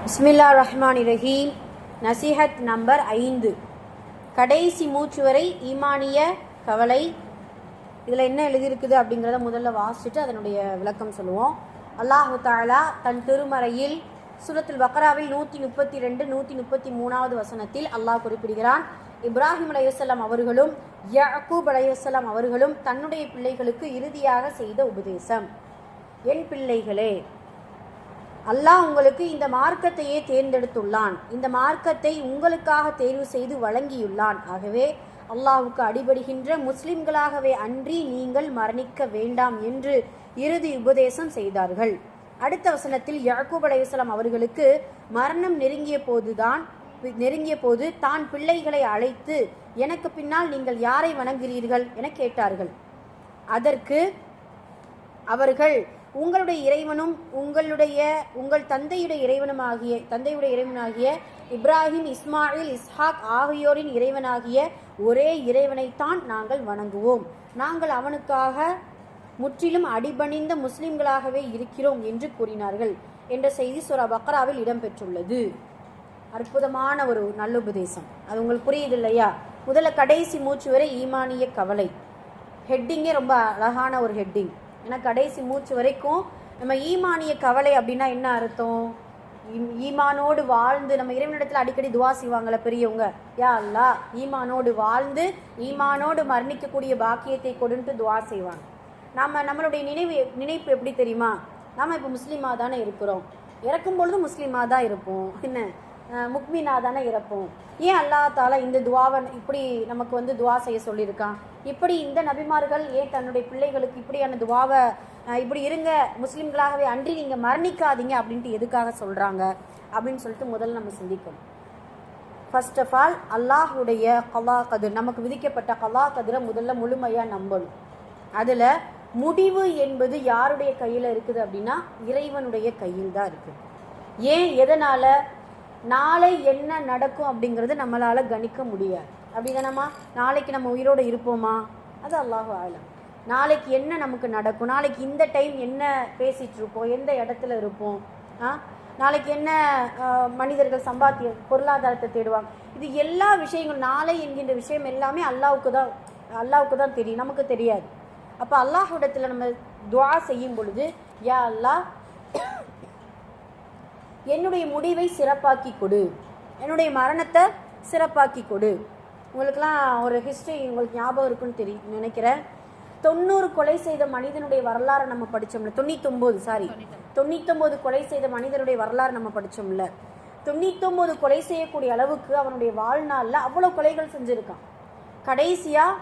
பிஸ்மில்லா Rahman Rahim. நசிஹத் number 5. கடைசி மூச்சு வரை ஈமானிய கவலை. இதில் என்ன எழுதியிருக்குது அப்படிங்கிறத முதல்ல வாசிச்சுட்டு அதனுடைய விளக்கம் சொல்லுவோம். அல்லாஹு தஆலா தன் திருமறையில் சூரத்துல் பக்ராவில் 132 133வது வசனத்தில் அல்லாஹ் குறிப்பிடுகிறான், இப்ராஹிம் அலைஹிஸ்ஸலாம் அவர்களும் யாக்கூப் அலைஹிஸ்ஸலாம் அவர்களும் தன்னுடைய பிள்ளைகளுக்கு இறுதியாக செய்த உபதேசம், என் பிள்ளைகளே, அல்லாஹ் உங்களுக்கு இந்த மார்க்கத்தையே தேர்ந்தெடுத்துள்ளான், இந்த மார்க்கத்தை உங்களுக்காக தேர்வு செய்து வழங்கியுள்ளான். ஆகவே அல்லாஹ்வுக்கு அடிபடுகின்ற முஸ்லிம்களாகவே அன்றி நீங்கள் மரணிக்க வேண்டாம் என்று இறுதி உபதேசம் செய்தார்கள். அடுத்த வசனத்தில் யாக்கூப் அலைஹிஸ்ஸலாம் அவர்களுக்கு மரணம் நெருங்கிய போது தான் பிள்ளைகளை அழைத்து, எனக்கு பின்னால் நீங்கள் யாரை வணங்குகிறீர்கள் என கேட்டார்கள். அதற்கு அவர்கள், உங்களுடைய இறைவனும் உங்கள் தந்தையுடைய இறைவனாகிய இப்ராஹிம், இஸ்மாயில், இஸ்ஹாக் ஆகியோரின் இறைவனாகிய ஒரே இறைவனைத்தான் நாங்கள் வணங்குவோம், நாங்கள் அவனுக்காக முற்றிலும் அடிபணிந்த முஸ்லிம்களாகவே இருக்கிறோம் என்று கூறினார்கள் என்ற செய்தி சூரா பக்ராவில் இடம்பெற்றுள்ளது. அற்புதமான ஒரு நல்லுபதேசம். அது உங்களுக்கு புரியுது இல்லையா? முதல்ல கடைசி மூச்சு வரை ஈமானிய கவலை. ஹெட்டிங்கே ரொம்ப அழகான ஒரு ஹெட்டிங். ஏன்னா கடைசி மூச்சு வரைக்கும் நம்ம ஈமானிய கவலை அப்படின்னா என்ன அர்த்தம்? ஈமானோடு வாழ்ந்து, நம்ம இறைவனிடத்தில் அடிக்கடி துவா செய்வாங்கள பெரியவங்க, யா அல்லாஹ் ஈமானோடு வாழ்ந்து ஈமானோடு மரணிக்கக்கூடிய பாக்கியத்தை கொடுன்ட்டு துவா செய்வாங்க. நம்மளுடைய நினைப்பு எப்படி தெரியுமா? நம்ம இப்போ முஸ்லீமாக தானே இருக்கிறோம், இறக்கும் பொழுது முஸ்லீமாக தான் இருப்போம், என்ன முக்மீனாக தானே இறப்போம். ஏன் அல்லாஹ் தாலா இந்த துவாவை இப்படி நமக்கு துவா செய்ய சொல்லியிருக்கான்? இப்படி இந்த நபிமார்கள் ஏன் தன்னுடைய பிள்ளைகளுக்கு இப்படியான துவாவை இப்படி இருங்க, முஸ்லீம்களாகவே அன்றி நீங்கள் மரணிக்காதீங்க அப்படின்ட்டு எதுக்காக சொல்கிறாங்க அப்படின்னு சொல்லிட்டு முதல்ல நம்ம சிந்திக்கணும். ஃபர்ஸ்ட் ஆஃப் ஆல் அல்லாஹுடைய கலா கதிர், நமக்கு விதிக்கப்பட்ட கலா கதிரை முதல்ல முழுமையாக நம்பணும். அதில் முடிவு என்பது யாருடைய கையில் இருக்குது அப்படின்னா இறைவனுடைய கையில் தான் இருக்குது. ஏன், எதனால்? நாளை என்ன நடக்கும் அப்படிங்கிறது நம்மளால் கணிக்க முடியாது. அப்படிதானம்மா? நாளைக்கு நம்ம உயிரோடு இருப்போமா? அது அல்லாஹு ஆலம். நாளைக்கு என்ன நமக்கு நடக்கும், நாளைக்கு இந்த டைம் என்ன பேசிகிட்டு இருப்போம், எந்த இடத்துல இருப்போம், நாளைக்கு என்ன மனிதர்கள் பொருளாதாரத்தை தேடுவாங்க, இது எல்லா விஷயங்களும் நாளை என்கின்ற விஷயம் எல்லாமே அல்லாஹ்வுக்கு தான் தெரியும், நமக்கு தெரியாது. அப்போ அல்லாஹ்விடத்தில் நம்ம துஆ செய்யும் பொழுது, யா அல்லாஹ் என்னுடைய முடிவை சிறப்பாக்கி கொடு, என்னுடைய மரணத்தை சிறப்பாக்கி கொடு. உங்களுக்கெல்லாம் ஒரு ஹிஸ்ட்ரி உங்களுக்கு ஞாபகம் இருக்குன்னு நினைக்கிறேன். 90 கொலை செய்த மனிதனுடைய வரலாறு நம்ம படித்தோம்ல, 99 கொலை செய்த மனிதனுடைய வரலாறு நம்ம படித்தோம்ல. 99 கொலை செய்யக்கூடிய அளவுக்கு அவனுடைய வாழ்நாளில் அவ்வளோ கொலைகள் செஞ்சுருக்கான். கடைசியாக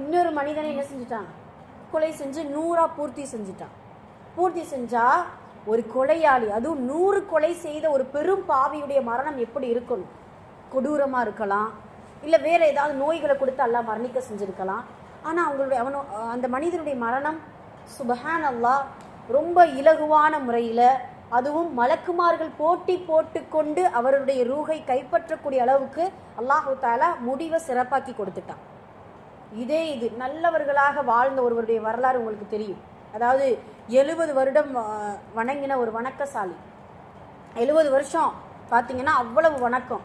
இன்னொரு மனிதனை என்ன செஞ்சுட்டான்? கொலை செஞ்சு 100 பூர்த்தி செஞ்சுட்டான். பூர்த்தி செஞ்சால் ஒரு கொலையாளி, அதுவும் 100 கொலை செய்த ஒரு பெரும் பாவியுடைய மரணம் எப்படி இருக்கணும்? கொடூரமாக இருக்கலாம், இல்லை வேறு ஏதாவது நோய்களை கொடுத்து அல்லாஹ் மரணிக்க செஞ்சுருக்கலாம். ஆனால் அந்த மனிதனுடைய மரணம் சுபஹான் அல்லாஹ் ரொம்ப இலகுவான முறையில், அதுவும் மலக்குமார்கள் போட்டி போட்டுக்கொண்டு அவருடைய ரூஹை கைப்பற்றக்கூடிய அளவுக்கு அல்லாஹு தஆலா முடிவை சிறப்பாக்கி கொடுத்துட்டான். இது நல்லவர்களாக வாழ்ந்த ஒருவருடைய வரலாறு உங்களுக்கு தெரியும். அதாவது 70 வருடம் வணங்கின ஒரு வணக்கசாலி, 70 வருஷம் பார்த்தீங்கன்னா அவ்வளவு வணக்கம்.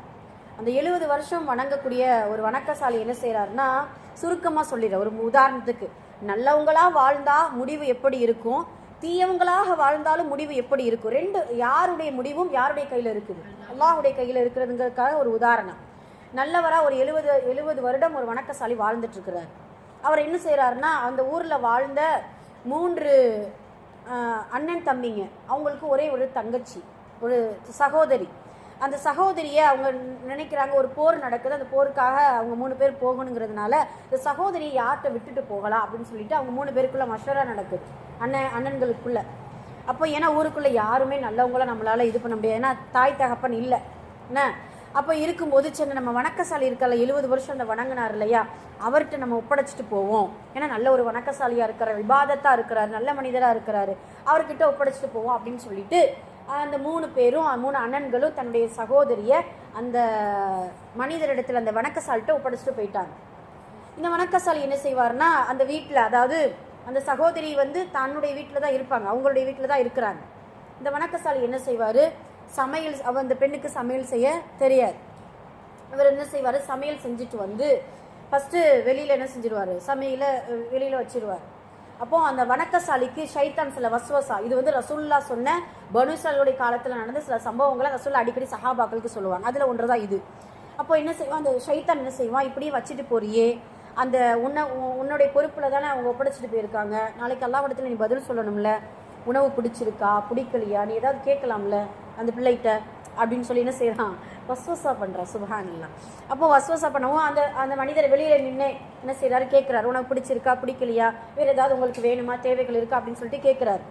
அந்த 70 வருஷம் வணங்கக்கூடிய ஒரு வணக்கசாலி என்ன செய்கிறாருன்னா, சுருக்கமாக சொல்லிடுற ஒரு உதாரணத்துக்கு, நல்லவங்களாக வாழ்ந்தால் முடிவு எப்படி இருக்கும், தீயவங்களாக வாழ்ந்தாலும் முடிவு எப்படி இருக்கும், யாருடைய முடிவும் யாருடைய கையில் இருக்குது? அல்லாஹ்வுடைய கையில் இருக்கிறதுங்கிறதுக்காக ஒரு உதாரணம். நல்லவராக ஒரு 70 வருடம் ஒரு வணக்கசாலி வாழ்ந்துட்டு இருக்கிறார். அவர் என்ன செய்கிறாருன்னா, அந்த ஊரில் வாழ்ந்த 3 அண்ணன் தம்பிங்க, அவங்களுக்கு ஒரே ஒரு தங்கச்சி, ஒரு சகோதரி. அந்த சகோதரியை அவங்க நினைக்கிறாங்க, ஒரு போர் நடக்குது, அந்த போருக்காக அவங்க 3 பேர் போகணுங்கிறதுனால இந்த சகோதரியை யார்கிட்ட விட்டுட்டு போகலாம் அப்படின்னு சொல்லிட்டு அவங்க 3 பேருக்குள்ள மஷவரா நடக்குது, அண்ணன்களுக்குள்ள. அப்போ ஏன்னா ஊருக்குள்ளே யாருமே நல்லவங்களாம் நம்மளால் இது பண்ண முடியாது, ஏன்னா தாய் தகப்பன் இல்லை என்ன. அப்போ இருக்கும்போது சரி, நம்ம வணக்கசாலி இருக்கல, 70 வருஷம் அந்த வணங்கினார் இல்லையா, அவர்கிட்ட நம்ம ஒப்படைச்சிட்டு போவோம், ஏன்னா நல்ல ஒரு வணக்கசாலியாக இருக்கிறார், விவாதத்தாக இருக்கிறார், நல்ல மனிதராக இருக்கிறாரு, அவர்கிட்ட ஒப்படைச்சிட்டு போவோம் அப்படின்னு சொல்லிட்டு அந்த 3 அண்ணன்களும் தன்னுடைய சகோதரியை அந்த மனிதரிடத்தில் அந்த வணக்கசாலிட்ட ஒப்படைச்சிட்டு போயிட்டாங்க. இந்த வணக்கசாலி என்ன செய்வார்னா, அந்த வீட்டில், அதாவது அந்த சகோதரி தன்னுடைய வீட்டில் தான் இருப்பாங்க, அவங்களுடைய வீட்டில் தான் இருக்கிறாங்க. இந்த வணக்கசாலி என்ன செய்வார், அந்த பெண்ணுக்கு சமையல் செய்ய தெரியாது. இவர் என்ன செய்வார், சமையல் செஞ்சுட்டு வந்து ஃபஸ்ட்டு வெளியில் என்ன செஞ்சிருவார், சமையல வெளியில் வச்சிருவார். அப்போது அந்த வணக்கசாலிக்கு ஷைத்தான் சில வஸ்வசா, இது வந்து ரசூலுல்லாஹ் சொன்ன பனுசலுடைய காலத்தில் நடந்த சில சம்பவங்களை ரசூலுல்லாஹ் அடிக்கடி சஹாபாக்களுக்கு சொல்லுவாங்க. அதில் ஒன்று தான் இது. அப்போ என்ன செய்வான், அந்த ஷைத்தான் என்ன செய்வான், இப்படியே வச்சுட்டு போறியே, அந்த உன்னுடைய பொறுப்பில் தானே அவங்க ஒப்படைச்சிட்டு போயிருக்காங்க, நாளைக்கு அல்லாஹ்விடத்தில் நீ பதில் சொல்லணும்ல, உணவு பிடிச்சிருக்கா பிடிக்கலையா நீ ஏதாவது கேட்கலாம்ல அந்த பிள்ளைகிட்ட அப்படின்னு சொல்லி என்ன செய்யறான், வஸ்வசா பண்ணுறான். சுப்ஹானல்லாஹ். அப்போ வஸ்வசா பண்ணவும் அந்த மனிதர் வெளியில் நின்று என்ன செய்கிறாரு, கேட்குறாரு, உனக்கு பிடிச்சிருக்கா பிடிக்கலையா, வேறு ஏதாவது உங்களுக்கு வேணுமா தேவைகள் இருக்கா அப்படின்னு சொல்லிட்டு கேட்குறாரு.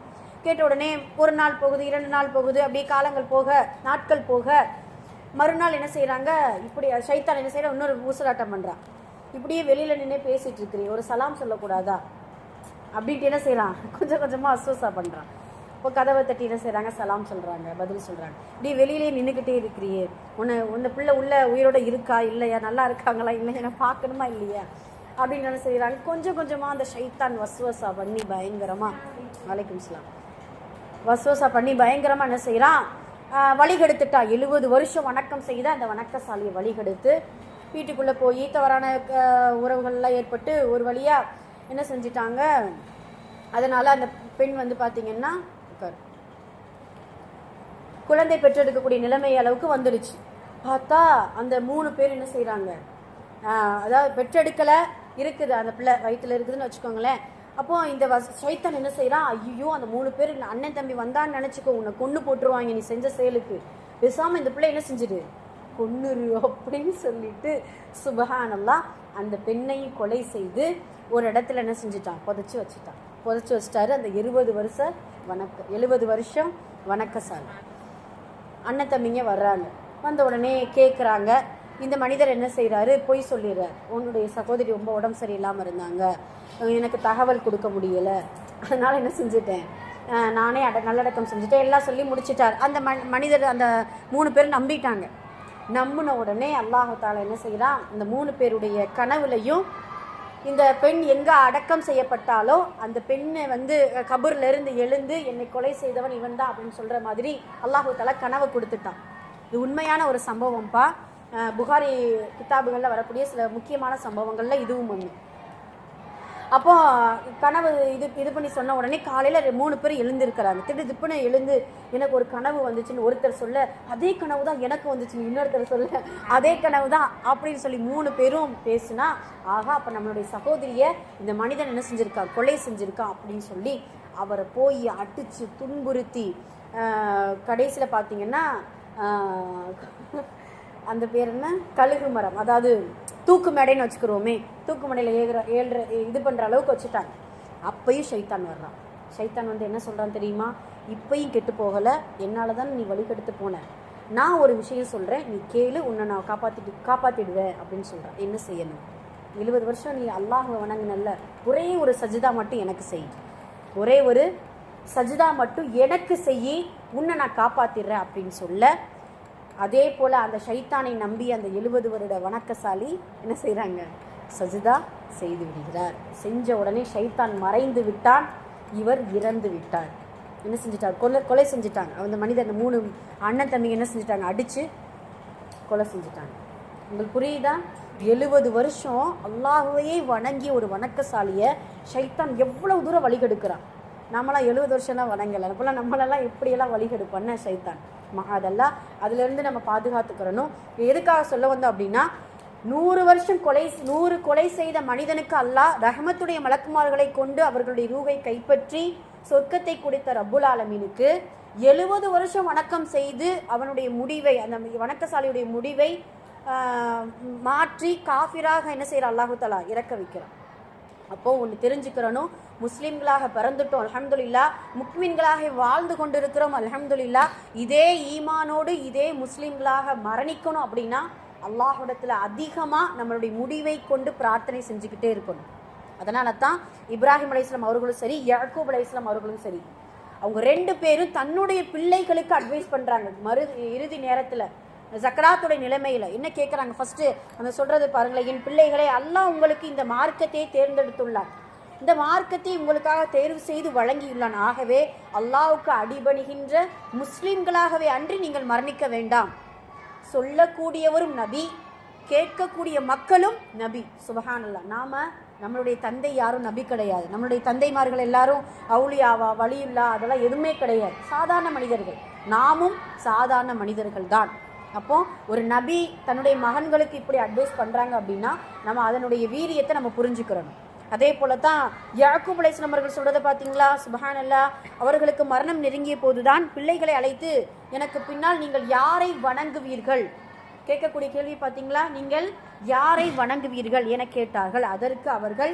கேட்ட உடனே ஒரு நாள் போகுது, 2 நாள் போகுது, அப்படியே காலங்கள் போக நாட்கள் போக மறுநாள் என்ன செய்கிறாங்க, இப்படி ஷைத்தான் என்ன செய்யற, இன்னொரு ஊசலாட்டம் பண்ணுறான். இப்படியே வெளியில் நின்று பேசிகிட்டு இருக்கிறீ, ஒரு சலாம் சொல்லக்கூடாதா அப்படின்ட்டு என்ன செய்கிறான், கொஞ்சம் கொஞ்சமாக வஸ்வசா பண்ணுறான். இப்போ கதவை தட்டி என்ன செய்கிறாங்க, சலாம் சொல்கிறாங்க, பதில் சொல்கிறாங்க. இப்படி வெளியிலே நின்றுக்கிட்டே இருக்கிறியே, உன்னை பிள்ளை உள்ள உயிரோட இருக்கா இல்லையா, நல்லா இருக்காங்களா இல்லையா, என்ன பார்க்கணுமா இல்லையா அப்படின்னு என்ன செய்கிறாங்க. கொஞ்சம் கொஞ்சமாக அந்த ஷைத்தான் வஸ்வசா பண்ணி பயங்கரமாக, வலைக்கும் சலாம், வஸ்வசா பண்ணி பயங்கரமாக என்ன செய்கிறான், வழிகெடுத்துட்டா. 70 வருஷம் வணக்கம் செய்த அந்த வணக்கசாலியை வழிகெடுத்து வீட்டுக்குள்ளே போய் தவறான உறவுகள்லாம் ஏற்பட்டு ஒரு வழியாக என்ன செஞ்சிட்டாங்க. அதனால் அந்த பெண் வந்து பார்த்திங்கன்னா குழந்தை பெற்றெடுக்கக்கூடிய நிலைமை அளவுக்கு வந்துடுச்சு. பார்த்தா அந்த 3 பேர் என்ன செய்கிறாங்க, அதாவது பெற்றெடுக்கலை இருக்குது, அந்த பிள்ளை வயிற்றில் இருக்குதுன்னு வச்சுக்கோங்களேன். அப்போது இந்த ஷைத்தான் என்ன செய்கிறான், ஐயோ அந்த 3 பேர் அண்ணன் தம்பி வந்தான்னு நினச்சிக்கோ, உன்னை கொன்று போட்டுருவாங்க நீ செஞ்ச செயலுக்கு, பேசாமல் இந்த பிள்ளை என்ன செஞ்சிடு கொன்னுரு அப்படின்னு சொல்லிட்டு சுப்ஹானல்லாஹ் அந்த பெண்ணையும் கொலை செய்து ஒரு இடத்துல என்ன செஞ்சுட்டான், புதைச்சி வச்சுட்டாரு. அந்த 70 வருஷம் வணக்கசாலி அண்ணன் தம்பிங்க வர்றாங்க. வந்த உடனே கேட்குறாங்க. இந்த மனிதர் என்ன செய்கிறாரு, பொய் சொல்லிடுறார். உன்னுடைய சகோதரி ரொம்ப உடம்பு சரியில்லாமல் இருந்தாங்க, எனக்கு தகவல் கொடுக்க முடியலை, அதனால் என்ன செஞ்சுட்டேன், நானே நல்லடக்கம் செஞ்சுட்டேன், எல்லாம் சொல்லி முடிச்சிட்டார். அந்த மனிதர் அந்த 3 பேர் நம்பிட்டாங்க. நம்பின உடனே அல்லாஹ் தஆலா என்ன செய்கிறான், இந்த 3 பேருடைய கனவுலையும் இந்த பெண் எங்கே அடக்கம் செய்யப்பட்டாலோ அந்த பெண்ணை வந்து கபர்லேருந்து எழுந்து என்னை கொலை செய்தவன் இவன் தான் அப்படின்னு சொல்கிற மாதிரி அல்லாஹ் தஆலா கனவை கொடுத்துட்டான். இது உண்மையான ஒரு சம்பவம்ப்பா. புகாரி கிதாபுகளில் வரக்கூடிய சில முக்கியமான சம்பவங்களில் இதுவும் ஒன்று. அப்போ கனவு இது பண்ணி சொன்ன உடனே காலையில் 3 பேர் எழுந்திருக்கிறாங்க. திடுதிப்புன்னு எழுந்து எனக்கு ஒரு கனவு வந்துச்சுன்னு ஒருத்தர் சொல்ல, அதே கனவு தான் எனக்கு வந்துச்சுன்னு இன்னொருத்தர் சொல்ல, அதே கனவு தான் அப்படின்னு சொல்லி 3 பேரும் பேசுனா, ஆகா அப்போ நம்மளுடைய சகோதரியை இந்த மனிதன் என்ன செஞ்சுருக்கான், கொலை செஞ்சுருக்கான் அப்படின்னு சொல்லி அவரை போய் அடித்து துன்புறுத்தி கடைசியில் பார்த்தீங்கன்னா அந்த பேர் என்ன, கழுகு மரம், அதாவது தூக்கு மேடைன்னு வச்சுக்கிறோமே, தூக்கு மேடையில் ஏழ்ற இது பண்ணுற அளவுக்கு வச்சுட்டாங்க. அப்பையும் ஷைத்தான் வர்றான். ஷைத்தான் வந்து என்ன சொல்கிறான் தெரியுமா, இப்பையும் கெட்டு போகலை, என்னால் தான் நீ வழிகெடுத்து போன, நான் ஒரு விஷயம் சொல்கிறேன், நீ கேளு, உன்னை நான் காப்பாற்றிடுவேன் அப்படின்னு சொல்கிறான். என்ன செய்யணும், 70 வருஷம் நீ அல்லாஹ்வை வணங்கினல்ல, ஒரே ஒரு சஜிதா மட்டும் எனக்கு செய், ஒரே ஒரு சஜிதா மட்டும் எனக்கு செய்யி, உன்னை நான் காப்பாற்றிடுறேன் அப்படின்னு சொல்ல, அதே போல் அந்த ஷைத்தானை நம்பி அந்த 70 வருட வணக்கசாலி என்ன செய்கிறாங்க, சஜிதா செய்து விடுகிறார். செஞ்ச உடனே ஷைத்தான் மறைந்து விட்டான், இவர் இறந்து விட்டார். என்ன செஞ்சிட்டார், கொலை செஞ்சுட்டாங்க. அந்த மனிதர் அந்த 3 அண்ணன் தம்பி என்ன செஞ்சுட்டாங்க, அடித்து கொலை செஞ்சுட்டாங்க. உங்களுக்கு புரியுதா, 70 வருஷம் அல்லாஹ்வையே வணங்கி ஒரு வணக்கசாலியை ஷைத்தான் எவ்வளவு தூரம் வழிகெடுக்கிறான். நம்மளாம் 70 வருஷம்லாம் வணங்கலை, அப்போல்லாம் நம்மளெல்லாம் எப்படியெல்லாம் வழிகெடுப்பான்னு ஷைத்தான். அதெல்லாம் அதிலிருந்து நம்ம பாதுகாத்துக்கிறணும். எதுக்காக சொல்ல வந்தோம் அப்படின்னா, 100 கொலை செய்த மனிதனுக்கு அல்லாஹ் ரஹ்மத்துடைய மலக்குமார்களை கொண்டு அவர்களுடைய ரூஹை கைப்பற்றி சொர்க்கத்தை கொடுத்த ரப்புல் ஆலமீனுக்கு 70 வருஷம் வணக்கம் செய்து அவனுடைய முடிவை, அந்த வணக்கசாலியுடைய முடிவை மாற்றி காஃபிராக என்ன செய்கிற அல்லாஹு தஆலா இறக்க வைக்கிறான். அப்போது ஒன்று தெரிஞ்சுக்கிறணும், முஸ்லீம்களாக பிறந்துட்டோம் அல்ஹம்துலில்லாஹ், முக்மின்களாக வாழ்ந்து கொண்டிருக்கிறோம் அல்ஹம்துலில்லாஹ். இதே ஈமானோடு இதே முஸ்லீம்களாக மரணிக்கணும் அப்படின்னா அல்லாஹ்விடத்தில் அதிகமாக நம்மளுடைய முடிவை கொண்டு பிரார்த்தனை செஞ்சுக்கிட்டே இருக்கணும். அதனால தான் இப்ராஹிம் அலைஹிஸ்ஸலாம் அவர்களும் சரி, யாக்கூப் அலைஹிஸ்ஸலாம் அவர்களும் சரி, அவங்க 2 பேரும் தன்னுடைய பிள்ளைகளுக்கு அட்வைஸ் பண்ணுறாங்க. இறுதி நேரத்தில் ஜக்கராத்துடைய நிலைமையில் என்ன கேட்குறாங்க, ஃபஸ்ட்டு அந்த சொல்கிறது பாருங்களேன், என் பிள்ளைகளே, அல்லாஹ் உங்களுக்கு இந்த மார்க்கத்தை தேர்ந்தெடுத்துள்ளார், இந்த மார்க்கத்தை உங்களுக்காக தேர்வு செய்து வழங்கியுள்ளான். ஆகவே அல்லாஹ்வுக்கு அடிபணிகின்ற முஸ்லிம்களாகவே அன்றி நீங்கள் மரணிக்க வேண்டாம். சொல்லக்கூடியவரும் நபி, கேட்கக்கூடிய மக்களும் நபி. சுபஹானல்லாஹ். நம்மளுடைய தந்தை யாரும் நபி கிடையாது. நம்மளுடைய தந்தைமார்கள் எல்லாரும் அவுலியாவா, வலியுல்லா, அதெல்லாம் எதுவுமே கிடையாது. சாதாரண மனிதர்கள். நாமும் சாதாரண மனிதர்கள் தான். அப்போ ஒரு நபி தன்னுடைய மகன்களுக்கு இப்படி அட்வைஸ் பண்ணுறாங்க அப்படின்னா நம்ம அதனுடைய வீரியத்தை நம்ம புரிஞ்சுக்கிறோம். அதே போல தான் யாக்கூப் அலைஹிஸ்ஸலாம் அவர்கள் சொல்கிறத பார்த்தீங்களா? சுபஹானல்லாஹ். அவர்களுக்கு மரணம் நெருங்கிய போதுதான் பிள்ளைகளை அழைத்து, எனக்கு பின்னால் நீங்கள் யாரை வணங்குவீர்கள்? கேட்கக்கூடிய கேள்வி பார்த்தீங்களா? நீங்கள் யாரை வணங்குவீர்கள் என கேட்டார்கள். அதற்கு அவர்கள்,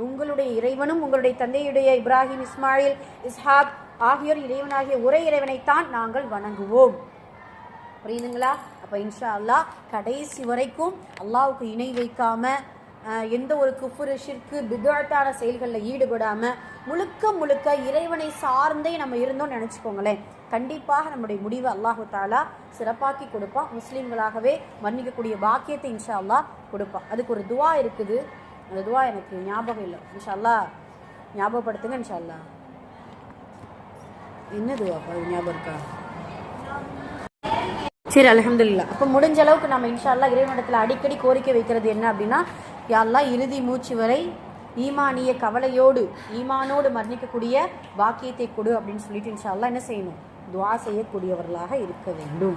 உங்களுடைய இறைவனும் உங்களுடைய தந்தையுடைய இப்ராஹிம், இஸ்மாயில், இஸ்ஹாக் ஆகியோர் இறைவனாகிய ஒரே இறைவனைத்தான் நாங்கள் வணங்குவோம். புரியுதுங்களா? அப்போ இன்ஷா அல்லாஹ் கடைசி வரைக்கும் அல்லாஹ்வுக்கு இணை வைக்காம, எந்த ஒரு குஃப்ரு, ஷிர்கு, பித்அத்தான செயல்களில் ஈடுபடாமல் முழுக்க முழுக்க இறைவனை சார்ந்தே நம்ம இருந்தோம்னு நினச்சிக்கோங்களேன். கண்டிப்பாக நம்முடைய முடிவை அல்லாஹு தாலா சிறப்பாக்கி கொடுப்பான். முஸ்லீம்களாகவே மன்னிக்கக்கூடிய பாக்கியத்தை இன்ஷா அல்லாஹ் கொடுப்பான். அதுக்கு ஒரு துவா இருக்குது. அந்த துவா எனக்கு ஞாபகம் இல்லை. இன்ஷா அல்லாஹ் ஞாபகப்படுத்துங்க. இன்ஷா அல்லாஹ் என்ன துவாப்பா ஞாபகம் இருக்கா? சரி, அல்ஹம்துலில்லாஹ். அப்போ முடிஞ்ச அளவுக்கு நம்ம இன்ஷா அல்லாஹ் இறைவனிடத்தில் அடிக்கடி கோரிக்கை வைக்கிறது என்ன அப்படின்னா, யா அல்லாஹ் இறுதி மூச்சு வரை ஈமானிய கவலையோடு, ஈமானோடு மரணிக்கக்கூடிய பாக்கியத்தை கொடு அப்படின்னு சொல்லிட்டு இன்ஷா அல்லாஹ் என்ன செய்யணும்? துஆ செய்யக்கூடியவர்களாக இருக்க வேண்டும்.